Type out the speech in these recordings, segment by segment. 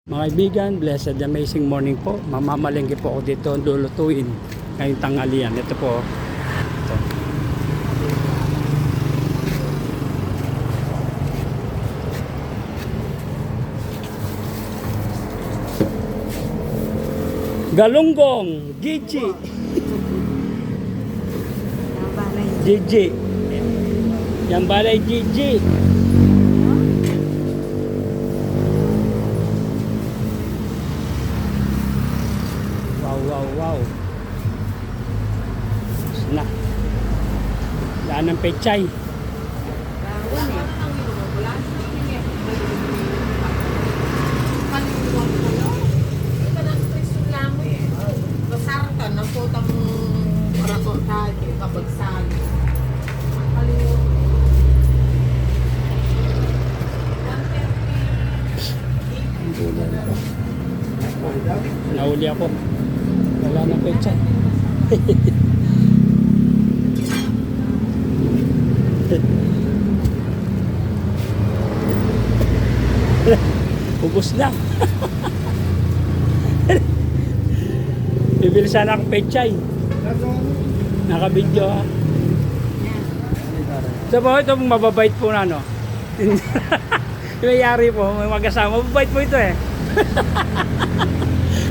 Mga kaibigan, blessed amazing morning po. Mamamalengke po ako dito, lulutuin ngayong tanghalian. Ito po. Ito. Galunggong, Gigi. Gigi. Yang balay Gigi. Wow. Na. Daan ng pechay. Nahuli ako. Wala na pechay. Ubus na. Bibili sana akong pechay. Naka-video ha. So po, ito mababait po na no. May yari po, may mag-asama. Mababait po ito eh.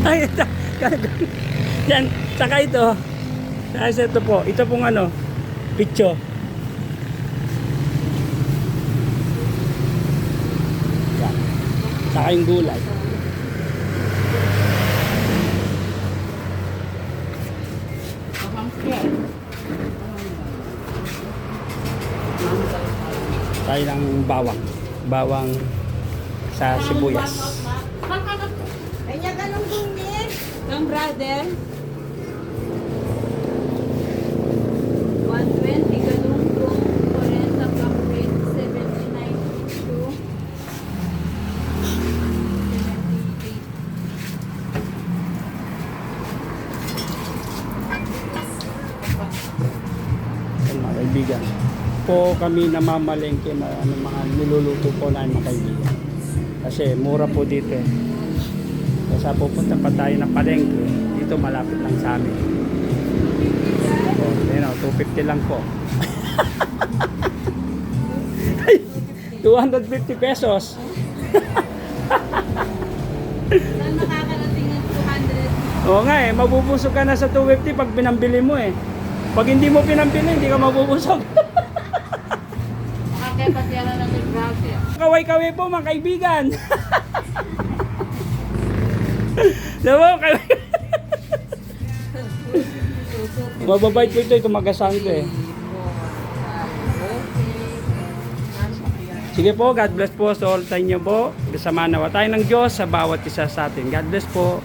Ay, ito. Yan, saka ito. Kasi ito po, ito pong ano, picture. Yan. Saka yung gulay. Tayo ng bawang. Bawang sa sibuyas. Kanya ganun din. Ang brother. 120 ganun kung 40 kapit 79 Mga kaibigan, po kami namamalengke na mga niluluto po na mga kaibigan. Kasi mura po dito eh. Kasi pupunta pa tayo ng palengke, dito malapit lang sa amin. So, you know, 250 lang po. 250 pesos. Saan makakarating ng 200? Oo nga eh, mabubusog ka na sa 250 pag pinambili mo eh. Pag hindi mo pinambili, hindi ka mabubusog. Makakapatiyala ng brother. Kaway-kaway po mga kaibigan. Diba? Mababait po ito, mag-asang ko eh. Sige po, God bless po sa all sa inyo po. Kasama nawa tayo ng Diyos sa bawat isa sa atin. God bless po.